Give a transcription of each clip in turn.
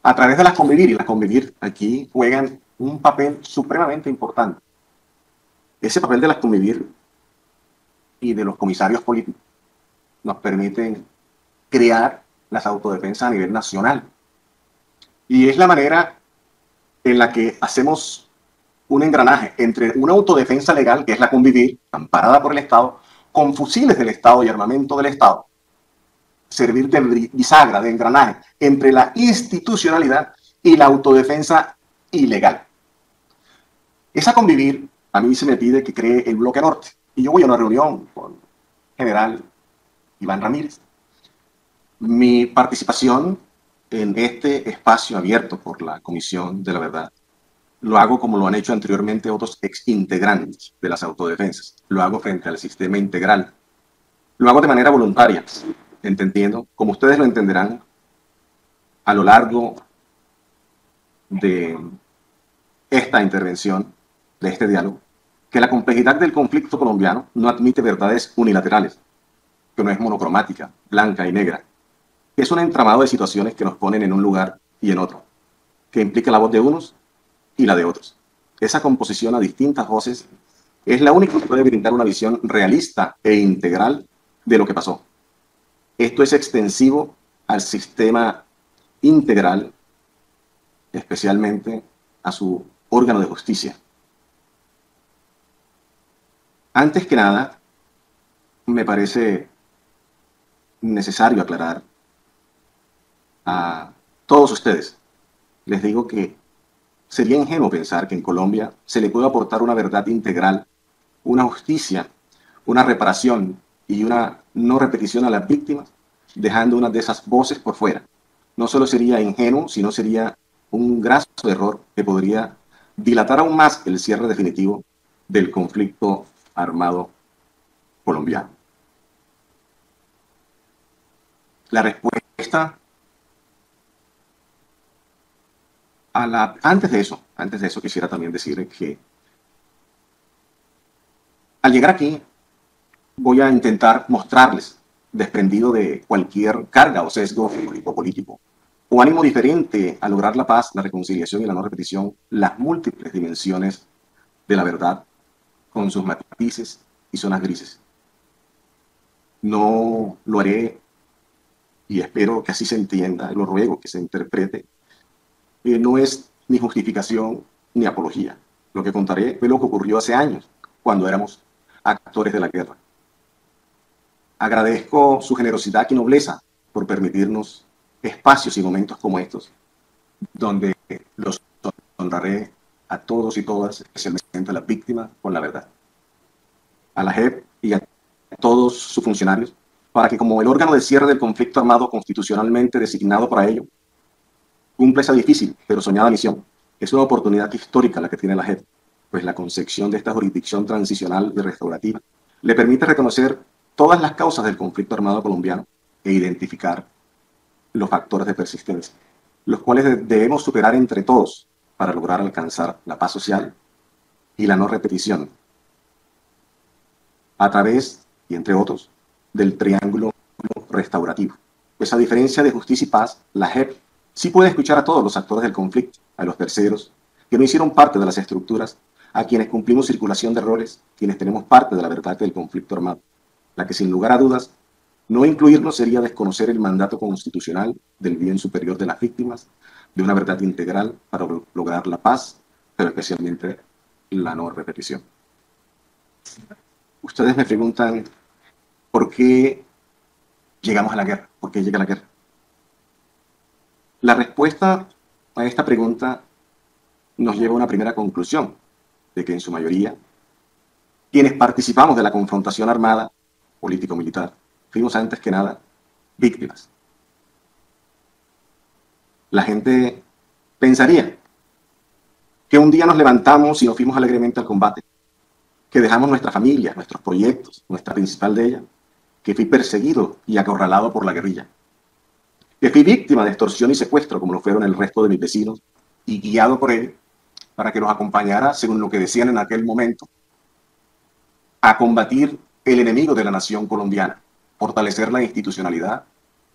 a través de las convivir, y las convivir aquí juegan un papel supremamente importante. Ese papel de las convivir y de los comisarios políticos nos permiten crear las autodefensas a nivel nacional. Y es la manera en la que hacemos un engranaje entre una autodefensa legal, que es la convivir, amparada por el Estado, con fusiles del Estado y armamento del Estado, servir de bisagra, de engranaje, entre la institucionalidad y la autodefensa ilegal. Esa convivir, a mí se me pide que cree el bloque norte. Y yo voy a una reunión con el general Iván Ramírez. Mi participación en este espacio abierto por la Comisión de la Verdad lo hago como lo han hecho anteriormente otros exintegrantes de las autodefensas. Lo hago frente al sistema integral. Lo hago de manera voluntaria, entendiendo, como ustedes lo entenderán, a lo largo de esta intervención, de este diálogo, que la complejidad del conflicto colombiano no admite verdades unilaterales, que no es monocromática, blanca y negra, que es un entramado de situaciones que nos ponen en un lugar y en otro, que implica la voz de unos y la de otros. Esa composición a distintas voces es la única que puede brindar una visión realista e integral de lo que pasó. Esto es extensivo al sistema integral, especialmente a su órgano de justicia. Antes que nada, me parece necesario aclarar a todos ustedes. Les digo que sería ingenuo pensar que en Colombia se le puede aportar una verdad integral, una justicia, una reparación y una no repetición a las víctimas, dejando una de esas voces por fuera. No solo sería ingenuo, sino sería un graso error que podría dilatar aún más el cierre definitivo del conflicto armado colombiano. La respuesta antes de eso quisiera también decir que al llegar aquí voy a intentar mostrarles, desprendido de cualquier carga o sesgo político o ánimo diferente a lograr la paz, la reconciliación y la no repetición, las múltiples dimensiones de la verdad con sus matices y zonas grises. No lo haré, y espero que así se entienda, lo ruego que se interprete, no es ni justificación ni apología. Lo que contaré fue lo que ocurrió hace años, cuando éramos actores de la guerra. Agradezco su generosidad y nobleza por permitirnos espacios y momentos como estos, donde los honraré a todos y todas, especialmente a las víctimas, con la verdad. A la JEP y a todos sus funcionarios, para que como el órgano de cierre del conflicto armado constitucionalmente designado para ello, cumpla esa difícil pero soñada misión. Es una oportunidad histórica la que tiene la JEP, pues la concepción de esta jurisdicción transicional y restaurativa le permite reconocer todas las causas del conflicto armado colombiano e identificar los factores de persistencia, los cuales debemos superar entre todos para lograr alcanzar la paz social y la no repetición, a través, y entre otros, del triángulo restaurativo. Pues a diferencia de justicia y paz, la JEP sí puede escuchar a todos los actores del conflicto, a los terceros, que no hicieron parte de las estructuras, a quienes cumplimos circulación de roles, quienes tenemos parte de la verdad del conflicto armado. La que sin lugar a dudas, no incluirnos sería desconocer el mandato constitucional del bien superior de las víctimas, de una verdad integral para lograr la paz, pero especialmente la no repetición. Ustedes me preguntan, ¿por qué llegamos a la guerra? ¿Por qué llega la guerra? La respuesta a esta pregunta nos lleva a una primera conclusión, de que en su mayoría, quienes participamos de la confrontación armada, político-militar, fuimos antes que nada víctimas. La gente pensaría que un día nos levantamos y nos fuimos alegremente al combate, que dejamos nuestra familia, nuestros proyectos, nuestra principal de ellas, que fui perseguido y acorralado por la guerrilla, que fui víctima de extorsión y secuestro, como lo fueron el resto de mis vecinos, y guiado por él para que los acompañara, según lo que decían en aquel momento, a combatir el enemigo de la nación colombiana, fortalecer la institucionalidad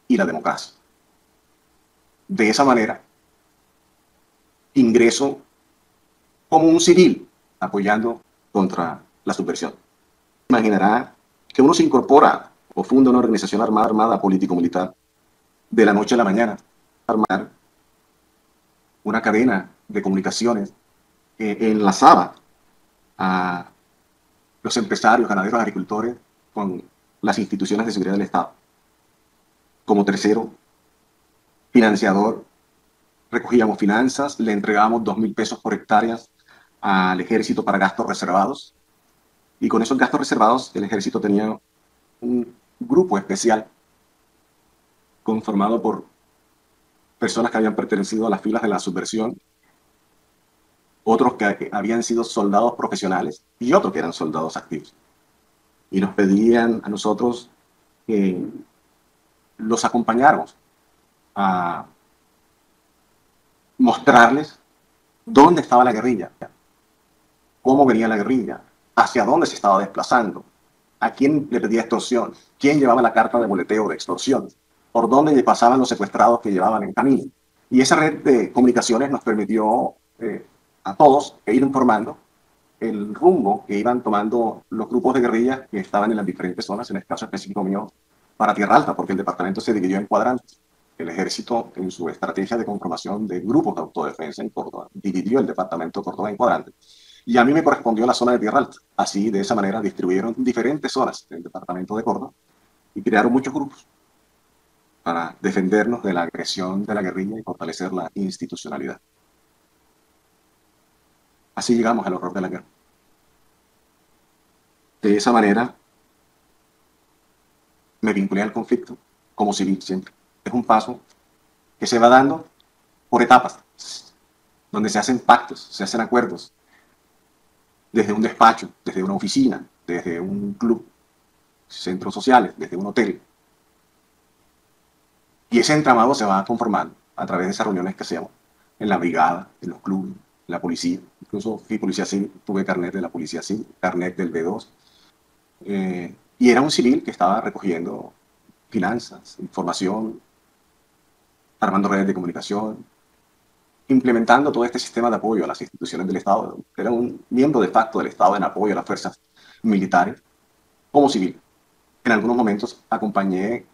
y la democracia. De esa manera, ingreso como un civil apoyando contra la subversión. Imaginará que uno se incorpora o funda una organización armada político-militar de la noche a la mañana, armar una cadena de comunicaciones que enlazaba a los empresarios, ganaderos, agricultores con las instituciones de seguridad del Estado. Como tercero, financiador, recogíamos finanzas, le entregábamos 2.000 pesos por hectáreas al ejército para gastos reservados, y con esos gastos reservados el ejército tenía un grupo especial conformado por personas que habían pertenecido a las filas de la subversión, otros que habían sido soldados profesionales y otros que eran soldados activos. Y nos pedían a nosotros que los acompañáramos a mostrarles dónde estaba la guerrilla, cómo venía la guerrilla, hacia dónde se estaba desplazando, a quién le pedía extorsión, quién llevaba la carta de boleteo de extorsión, por dónde pasaban los secuestrados que llevaban en camino. Y esa red de comunicaciones nos permitió a todos ir informando el rumbo que iban tomando los grupos de guerrillas que estaban en las diferentes zonas, en el caso específico mío, para Tierra Alta, porque el departamento se dividió en cuadrantes. El ejército, en su estrategia de conformación de grupos de autodefensa en Córdoba, dividió el departamento de Córdoba en cuadrantes. Y a mí me correspondió la zona de Tierra Alta. Así, de esa manera, distribuyeron diferentes zonas del departamento de Córdoba y crearon muchos grupos para defendernos de la agresión de la guerrilla y fortalecer la institucionalidad. Así llegamos al horror de la guerra. De esa manera, me vinculé al conflicto como civil siempre. Es un paso que se va dando por etapas, donde se hacen pactos, se hacen acuerdos, desde un despacho, desde una oficina, desde un club, centros sociales, desde un hotel. Y ese entramado se va conformando a través de esas reuniones que hacíamos en la brigada, en los clubes, en la policía. Incluso fui policía civil, tuve carnet de la policía civil, carnet del B2. Y era un civil que estaba recogiendo finanzas, información, armando redes de comunicación, implementando todo este sistema de apoyo a las instituciones del Estado. Era un miembro de facto del Estado en apoyo a las fuerzas militares como civil. En algunos momentos acompañé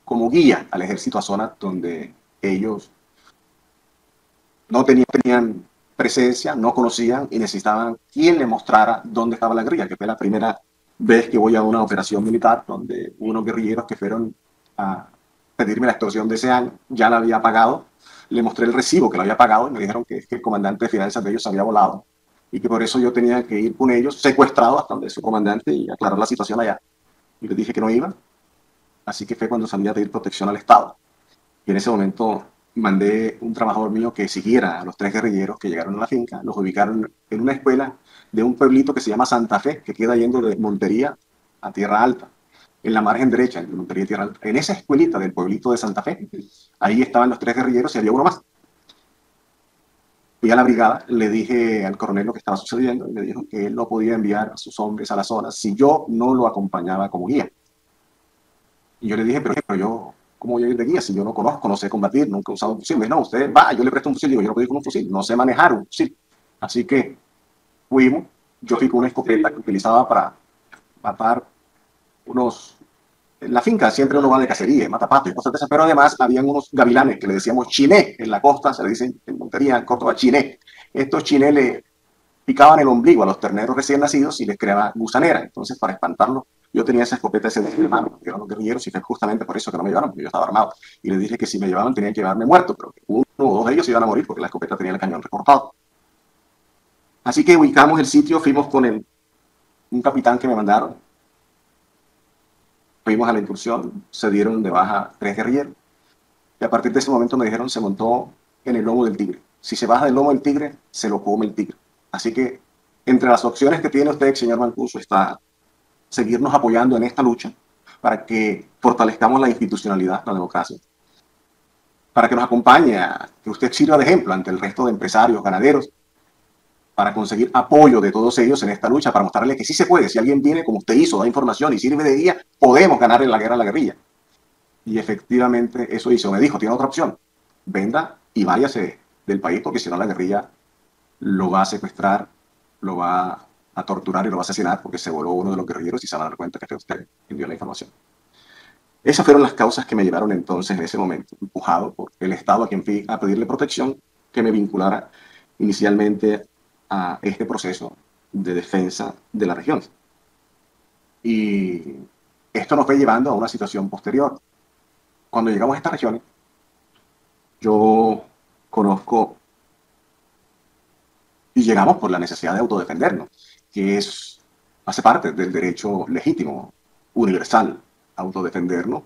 como guía al ejército a zonas donde ellos no tenían presencia, no conocían y necesitaban quien les mostrara dónde estaba la guerrilla, que fue la primera vez que voy a una operación militar donde unos guerrilleros que fueron a pedirme la extorsión de ese año, ya la había pagado, le mostré el recibo que lo había pagado y me dijeron que el comandante de finanzas de ellos había volado y que por eso yo tenía que ir con ellos secuestrado hasta donde su comandante y aclarar la situación allá. Y les dije que no iba, así que fue cuando salí a pedir protección al Estado. Y en ese momento mandé un trabajador mío que siguiera a los 3 guerrilleros que llegaron a la finca, los ubicaron en una escuela de un pueblito que se llama Santa Fe, que queda yendo de Montería a Tierra Alta, en la margen derecha de Montería y Tierra Alta. En esa escuelita del pueblito de Santa Fe, ahí estaban los 3 guerrilleros y había uno más. Fui a la brigada, le dije al coronel lo que estaba sucediendo y le dijo que él no podía enviar a sus hombres a la zona si yo no lo acompañaba como guía. Y yo le dije, pero yo, ¿cómo voy a ir de guía si yo no conozco, no sé combatir, nunca he usado un fusil? Me dijo, no, usted va, yo le presto un fusil. Digo, yo no puedo ir con un fusil, no sé manejar un fusil. Así que fuimos, yo fui con una escopeta que utilizaba para matar unos... En la finca siempre uno va de cacería, mata patos y cosas de esas, pero además habían unos gavilanes que le decíamos chiné en la costa, se le dicen en Montería, en Córdoba, chiné. Estos chiné le picaban el ombligo a los terneros recién nacidos y les creaba gusanera. Entonces, para espantarlos, yo tenía esa escopeta ese de mano, que eran los guerrilleros, y fue justamente por eso que no me llevaron, porque yo estaba armado. Y les dije que si me llevaban tenían que llevarme muerto, pero uno o dos de ellos iban a morir porque la escopeta tenía el cañón recortado. Así que ubicamos el sitio, fuimos con un capitán que me mandaron, fuimos a la incursión, se dieron de baja 3 guerrilleros, y a partir de ese momento me dijeron se montó en el lomo del tigre. Si se baja del lomo del tigre, se lo come el tigre. Así que entre las opciones que tiene usted, señor Mancuso, está seguirnos apoyando en esta lucha para que fortalezcamos la institucionalidad, la democracia, para que nos acompañe, que usted sirva de ejemplo ante el resto de empresarios, ganaderos, para conseguir apoyo de todos ellos en esta lucha, para mostrarles que sí se puede. Si alguien viene como usted hizo, da información y sirve de guía, podemos ganar en la guerra a la guerrilla. Y efectivamente eso hizo. Me dijo, tiene otra opción, venda y váyase del país, porque si no la guerrilla lo va a secuestrar, lo va a torturar y lo va a asesinar porque se voló uno de los guerrilleros y se van a dar cuenta que fue usted quien dio la información. Esas fueron las causas que me llevaron entonces en ese momento, empujado por el Estado a quien fui a pedirle protección, que me vinculara inicialmente a este proceso de defensa de la región. Y esto nos fue llevando a una situación posterior. Cuando llegamos a estas regiones, yo conozco y llegamos por la necesidad de autodefendernos, que hace parte del derecho legítimo, universal, autodefendernos,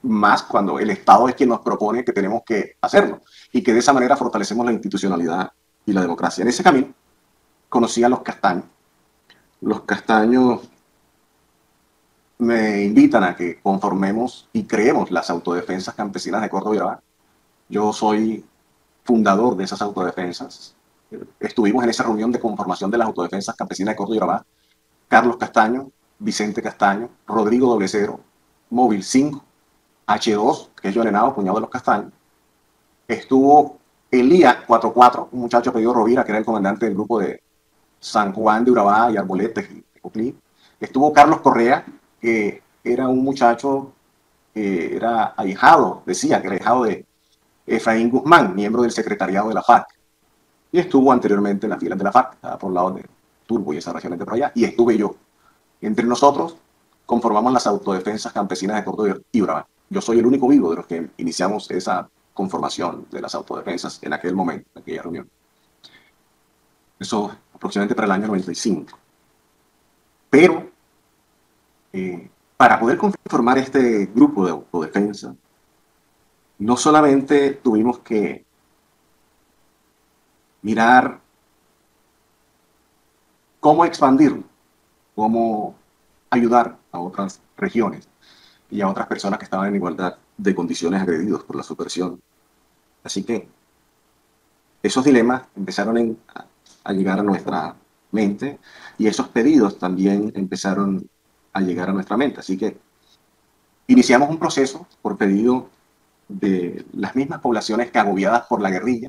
más cuando el Estado es quien nos propone que tenemos que hacerlo y que de esa manera fortalecemos la institucionalidad y la democracia. En ese camino conocí a los castaños. Los castaños me invitan a que conformemos y creemos las autodefensas campesinas de Córdoba y Urabá. Yo soy fundador de esas autodefensas. Estuvimos en esa reunión de conformación de las autodefensas campesinas de Córdoba y Urabá. Carlos Castaño, Vicente Castaño, Rodrigo Doblecero, Móvil 5, H2, que es John Henao, cuñado de los Castaños. Estuvo Elías 44, un muchacho apellido Rovira, que era el comandante del grupo de San Juan de Urabá y Arboletes y Coclí. Estuvo Carlos Correa, que era un muchacho que era ahijado, decía que era ahijado de Efraín Guzmán, miembro del secretariado de la FARC. Y estuvo anteriormente en las filas de la FARC, por lado de Turbo y esas regiones de por allá, y estuve yo. Entre nosotros conformamos las autodefensas campesinas de Córdoba y Urabá. Yo soy el único vivo de los que iniciamos esa conformación de las autodefensas en aquel momento, en aquella reunión. Eso aproximadamente para el año 95. Pero para poder conformar este grupo de autodefensa, no solamente tuvimos que mirar cómo expandirlo, cómo ayudar a otras regiones y a otras personas que estaban en igualdad de condiciones agredidos por la subversión. Así que esos dilemas empezaron a llegar a nuestra mente y esos pedidos también empezaron a llegar a nuestra mente. Así que iniciamos un proceso por pedido de las mismas poblaciones que, agobiadas por la guerrilla,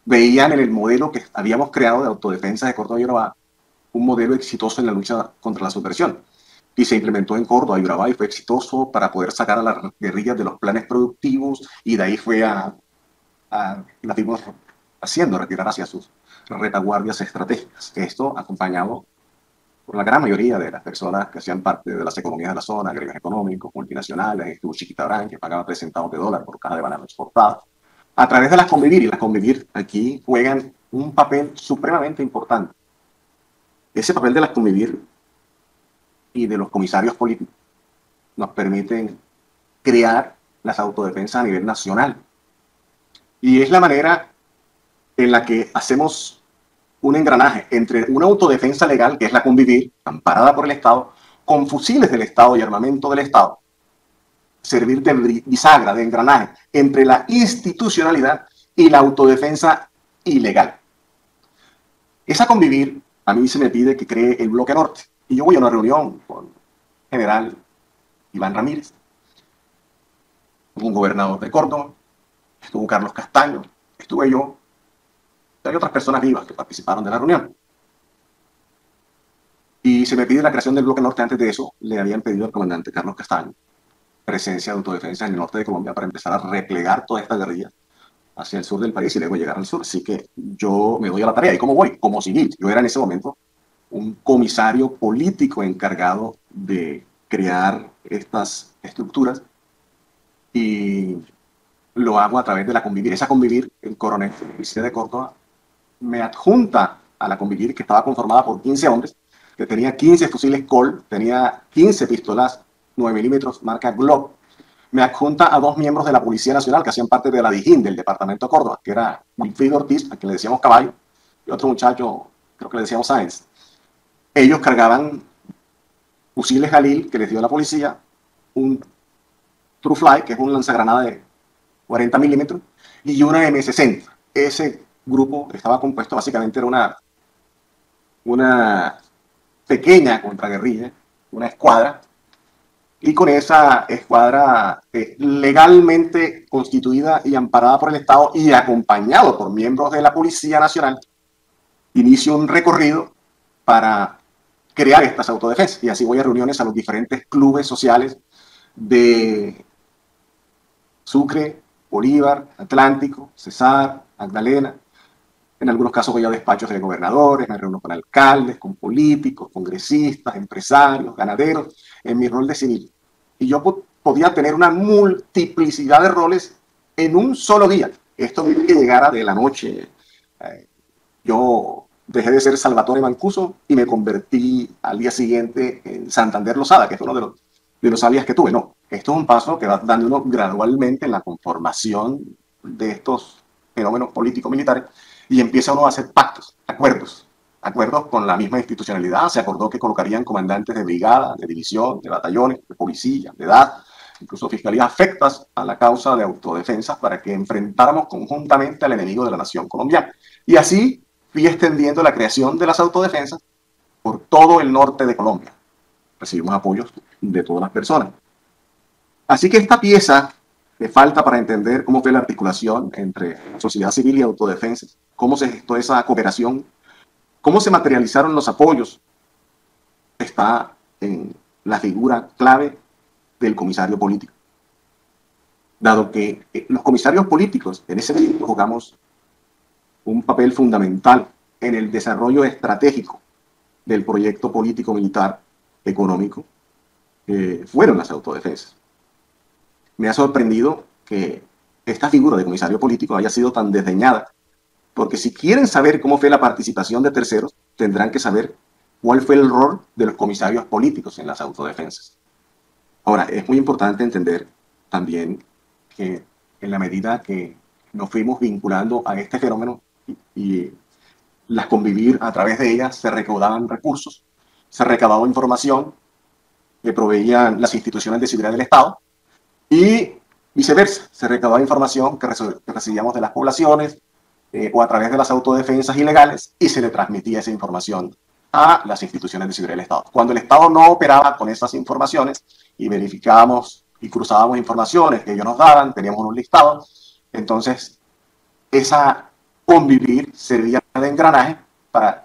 veían en el modelo que habíamos creado de autodefensa de Córdoba y Urabá un modelo exitoso en la lucha contra la subversión. Y se implementó en Córdoba y Urabá y fue exitoso para poder sacar a las guerrillas de los planes productivos, y de ahí fue la fuimos haciendo retirar hacia sus retaguardias estratégicas. Esto acompañado por la gran mayoría de las personas que hacían parte de las economías de la zona, gremios económicos, multinacionales. Estuvo Chiquitabrán, que pagaba 3 centavos de dólar por cada de banano exportado. A través de las convivir, y las convivir aquí juegan un papel supremamente importante. Ese papel de las convivir y de los comisarios políticos nos permiten crear las autodefensas a nivel nacional. Y es la manera en la que hacemos un engranaje entre una autodefensa legal, que es la convivir, amparada por el Estado, con fusiles del Estado y armamento del Estado, servir de bisagra, de engranaje entre la institucionalidad y la autodefensa ilegal. Esa convivir, a mí se me pide que cree el bloque norte. Y yo voy a una reunión con el general Iván Ramírez, un gobernador de Córdoba, estuvo Carlos Castaño, estuve yo, hay otras personas vivas que participaron de la reunión. Y se me pide la creación del bloque norte. Antes de eso, le habían pedido al comandante Carlos Castaño presencia de autodefensa en el norte de Colombia para empezar a replegar toda esta guerrilla hacia el sur del país y luego llegar al sur. Así que yo me doy a la tarea. ¿Y cómo voy? Como civil. Yo era en ese momento un comisario político encargado de crear estas estructuras, y lo hago a través de la convivir. Esa convivir, el coronel de la policía de Córdoba me adjunta a la convivir, que estaba conformada por 15 hombres, que tenía 15 fusiles Colt, tenía 15 pistolas 9 milímetros marca Glock. Me adjunta a 2 miembros de la Policía Nacional que hacían parte de la DIJÍN del departamento de Córdoba, que era Wilfrido Ortiz, a quien le decíamos Caballo, y otro muchacho, creo que le decíamos Sáenz. Ellos cargaban fusiles Jalil que les dio la policía, un True Fly, que es un lanzagranada de 40 milímetros, y una M60. Ese grupo estaba compuesto, básicamente era una pequeña contraguerrilla, una escuadra y con esa escuadra legalmente constituida y amparada por el Estado y acompañado por miembros de la Policía Nacional, inicio un recorrido para crear estas autodefensas. Y así voy a reuniones a los diferentes clubes sociales de Sucre, Bolívar, Atlántico, Cesar, Magdalena. En algunos casos voy a despachos de gobernadores, me reúno con alcaldes, con políticos, congresistas, empresarios, ganaderos, en mi rol de civil. Y yo podía tener una multiplicidad de roles en un solo día. Esto que llegara de la noche. Yo dejé de ser Salvatore Mancuso y me convertí al día siguiente en Santander Lozada, que es uno de los alias que tuve. No, esto es un paso que va dando uno gradualmente en la conformación de estos fenómenos político-militares y empieza uno a hacer pactos, acuerdos con la misma institucionalidad. Se acordó que colocarían comandantes de brigada, de división, de batallones, de policía, de edad, incluso fiscalías afectas a la causa de autodefensa para que enfrentáramos conjuntamente al enemigo de la nación colombiana. Y así fui extendiendo la creación de las autodefensas por todo el norte de Colombia. Recibimos apoyos de todas las personas. Así que esta pieza me falta para entender cómo fue la articulación entre sociedad civil y autodefensas, cómo se gestó esa cooperación, cómo se materializaron los apoyos, está en la figura clave del comisario político. Dado que los comisarios políticos en ese momento jugamos un papel fundamental en el desarrollo estratégico del proyecto político, militar, económico, fueron las autodefensas. Me ha sorprendido que esta figura de comisario político haya sido tan desdeñada, porque si quieren saber cómo fue la participación de terceros, tendrán que saber cuál fue el rol de los comisarios políticos en las autodefensas. Ahora, es muy importante entender también que en la medida que nos fuimos vinculando a este fenómeno y las convivir a través de ellas, se recaudaban recursos, se recababa información que proveían las instituciones de seguridad del Estado y viceversa, se recababa información que recibíamos de las poblaciones o a través de las autodefensas ilegales y se le transmitía esa información a las instituciones de seguridad del Estado. Cuando el Estado no operaba con esas informaciones y verificábamos y cruzábamos informaciones que ellos nos daban, teníamos unos listados, entonces esa convivir servía de engranaje para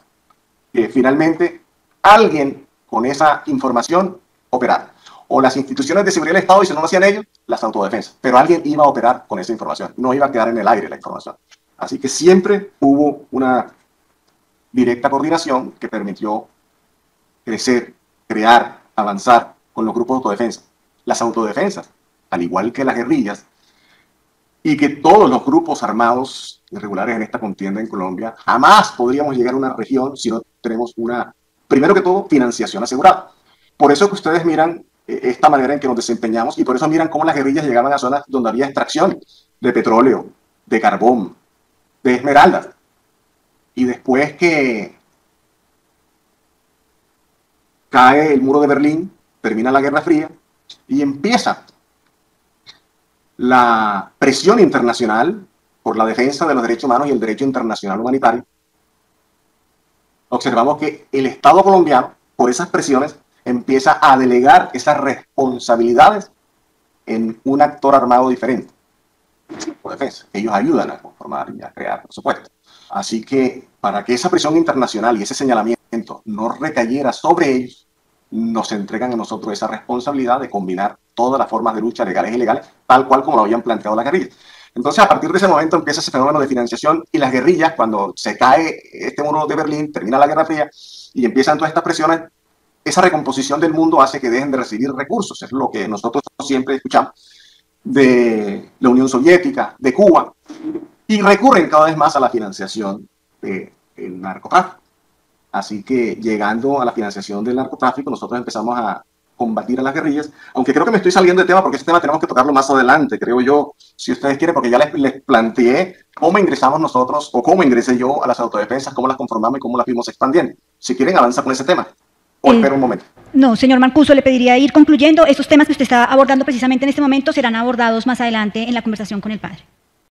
que finalmente alguien con esa información operara. O las instituciones de seguridad del Estado, y si no lo hacían ellos, las autodefensas. Pero alguien iba a operar con esa información, no iba a quedar en el aire la información. Así que siempre hubo una directa coordinación que permitió crecer, crear, avanzar con los grupos de autodefensa. Las autodefensas, al igual que las guerrillas, y que todos los grupos armados irregulares en esta contienda en Colombia, jamás podríamos llegar a una región si no tenemos una, primero que todo, financiación asegurada. Por eso que ustedes miran esta manera en que nos desempeñamos y por eso miran cómo las guerrillas llegaban a zonas donde había extracción de petróleo, de carbón, de esmeraldas. Y después que cae el muro de Berlín, termina la Guerra Fría y empieza la presión internacional por la defensa de los derechos humanos y el derecho internacional humanitario, observamos que el Estado colombiano, por esas presiones, empieza a delegar esas responsabilidades en un actor armado diferente, por defensa. Ellos ayudan a conformar y a crear, por supuesto. Así que para que esa presión internacional y ese señalamiento no recayera sobre ellos, nos entregan a nosotros esa responsabilidad de combinar todas las formas de lucha legales e ilegales, tal cual como lo habían planteado las guerrillas. Entonces, a partir de ese momento empieza ese fenómeno de financiación y las guerrillas, cuando se cae este muro de Berlín, termina la Guerra Fría y empiezan todas estas presiones, esa recomposición del mundo hace que dejen de recibir recursos. Es lo que nosotros siempre escuchamos de la Unión Soviética, de Cuba, y recurren cada vez más a la financiación del narcotráfico. Así que llegando a la financiación del narcotráfico, nosotros empezamos a combatir a las guerrillas, aunque creo que me estoy saliendo de tema porque ese tema tenemos que tocarlo más adelante, creo yo, si ustedes quieren, porque ya les planteé cómo ingresamos nosotros, o cómo ingresé yo a las autodefensas, cómo las conformamos y cómo las fuimos expandiendo. Si quieren, avanza con ese tema. O espera un momento. No, señor Mancuso, le pediría ir concluyendo. Estos temas que usted está abordando precisamente en este momento serán abordados más adelante en la conversación con el padre.